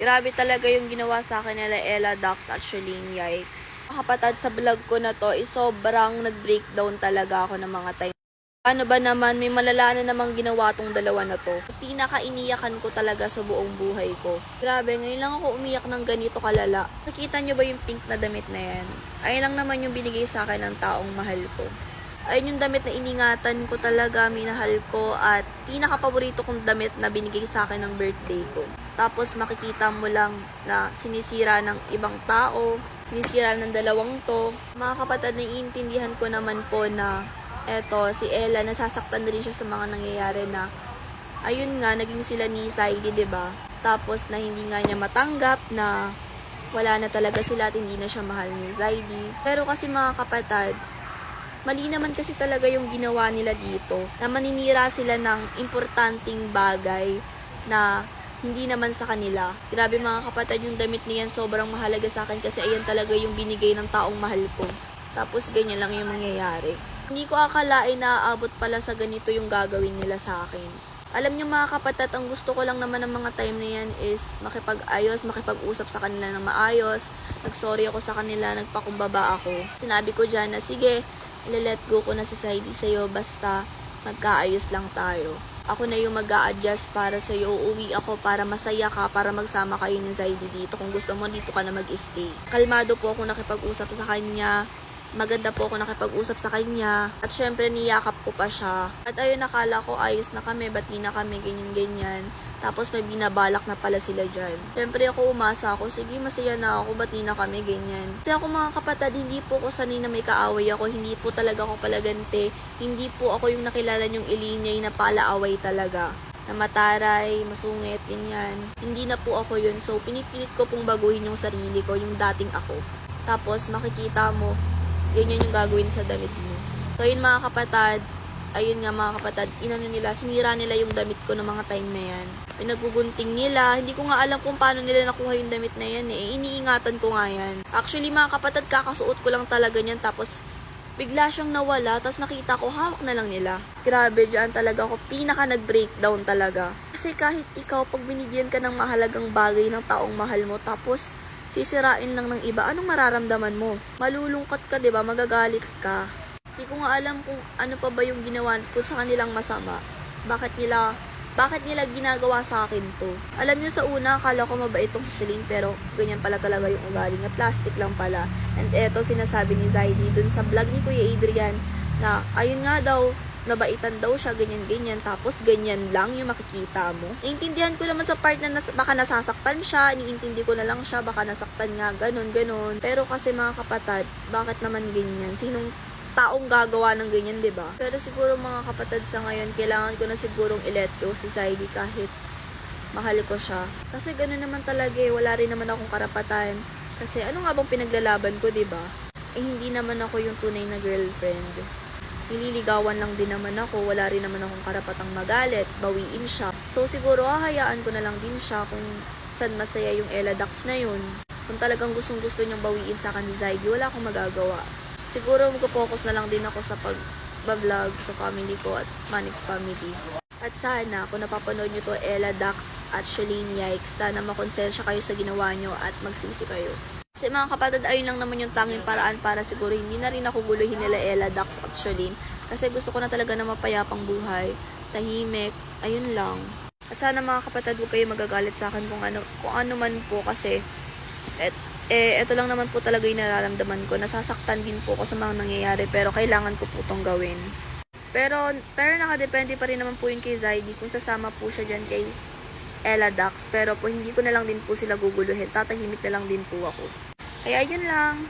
Grabe talaga yung ginawa sa akin nila Ella, Dax at Shalene, yikes. Kapatid, sa vlog ko na to, sobrang nag-breakdown talaga ako ng mga time. Ano ba naman, may malala na namang ginawa tong dalawa na to. Pinaka-iniyakan ko talaga sa buong buhay ko. Grabe, ngayon lang ako umiyak ng ganito kalala. Nakita nyo ba yung pink na damit na yan? Ayun lang naman yung binigay sa akin ng taong mahal ko. Ayun yung damit na iningatan ko talaga, minahal ko, at pinaka-paborito kong damit na binigay sa akin ng birthday ko. Tapos makikita mo lang na sinisira ng ibang tao, sinisira ng dalawang to. Mga kapatid, naiintindihan ko naman po na eto, si Ella, nasasaktan na rin siya sa mga nangyayari na, ayun nga, naging sila ni Saidi, diba? Tapos na hindi nga niya matanggap na wala na talaga sila at hindi na siya mahal ni Saidi. Pero kasi mga kapatid, mali naman kasi talaga yung ginawa nila dito, na maninira sila ng importanteng bagay na hindi naman sa kanila. Grabe mga kapatid, yung damit niyan sobrang mahalaga sa akin kasi ayan talaga yung binigay ng taong mahal ko. Tapos ganyan lang yung mangyayari. Hindi ko akalain na aabot pala sa ganito yung gagawin nila sa akin. Alam niyo mga kapatid, ang gusto ko lang naman ng mga time na yan is makipag-ayos, makipag-usap sa kanila ng maayos. Nag-sorry ako sa kanila, nagpakumbaba ako. Sinabi ko dyan na sige, ile-let go ko na si Saidi sa'yo, basta magkaayos lang tayo. Ako na yung mag-a-adjust para sa'yo, uuwi ako para masaya ka, para magsama kayo ni Saidi dito. Kung gusto mo, dito ka na mag-stay. Kalmado po ako nakipag-usap sa kanya. Maganda po ako nakipag-usap sa kanya. At syempre, niyakap ko pa siya. At ayun, nakala ko ayos na kami, bati na kami, ganyan-ganyan. Tapos may binabalak na pala sila dyan. Syempre ako umasa ako, sige masaya na ako, bati na kami, ganyan. Kasi ako mga kapatid, hindi po ako sanay na may kaaway ako, hindi po talaga ako palagante, hindi po ako yung nakilala nyong ilinyay na palaaway talaga. Na mataray, masungit, ganyan. Hindi na po ako yun, so pinipilit ko pong baguhin yung sarili ko, yung dating ako. Tapos makikita mo, ganyan yung gagawin sa damit mo. So yun mga kapatid, ayun nga mga kapatid, inano nila, sinira nila yung damit ko ng mga time na yan. Pinagugunting nila, hindi ko nga alam kung paano nila nakuha yung damit na yan eh. Iniingatan ko nga yan. Actually mga kapatid, kakasuot ko lang talaga yan, tapos bigla siyang nawala, tapos nakita ko, hawak na lang nila. Grabe, dyan talaga ako, pinaka nag-breakdown talaga. Kasi kahit ikaw, pag binigyan ka ng mahalagang bagay ng taong mahal mo, tapos sisirain lang ng iba, anong mararamdaman mo? Malulungkot ka, 'di ba? Magagalit ka. Hindi ko nga alam kung ano pa ba yung ginawa ko sa kanilang masama. Bakit nila ginagawa sa akin to? Alam niyo sa una, akala ko mabait tong si Shalene, pero ganyan pala talaga yung ugali niya. Plastic lang pala. And eto, sinasabi ni Zaidi dun sa vlog ni Kuya Adrian na ayun nga daw, nabaitan daw siya, ganyan-ganyan, tapos ganyan lang yung makikita mo. Naiintindihan ko naman sa part na baka nasasaktan siya, iniintindi ko na lang siya, baka nasaktan nga, ganun. Pero kasi mga kapatid, bakit naman ganyan? Sinong taong gagawa ng ganyan, 'di ba? Pero siguro mga kapatid, sa ngayon, kailangan ko na sigurong i-let go si Saidi kahit mahal ko siya. Kasi ganun naman talaga eh, wala rin naman akong karapatan. Kasi ano nga bang pinaglalaban ko, 'di ba? Eh hindi naman ako yung tunay na girlfriend. Nililigawan lang din naman ako, wala rin naman akong karapatang magalit, bawiin siya. So siguro hahayaan ko na lang din siya kung saan masaya yung Ella Dax na yun. Kung talagang gustong-gusto niyang bawiin sa akin ni Zaidi, wala akong magagawa. Siguro mag-focus na lang din ako sa pag-vlog sa family ko at Manix family. At sana, kung napapanood nyo to Ella Dax at Shalene, yikes, sana makonsensya kayo sa ginawa nyo at magsisi kayo. Kasi mga kapatid, ayun lang naman yung tanging paraan para siguro hindi na rin ako guluhin nila Ella Dax at Shalene. Kasi gusto ko na talaga na mapayapang buhay, tahimik, ayun lang. At sana mga kapatid, huwag kayo magagalit sa akin kung ano man po kasi eto lang naman po talaga yung nararamdaman ko. Nasasaktan din po ako sa mga nangyayari, pero kailangan ko po itong gawin. Pero nakadepende pa rin naman po yun kay Zaidi kung sasama po siya dyan kay Ella Dax. Pero po hindi ko na lang din po sila guguluhin. Tatahimik na lang din po ako. Kaya yun lang.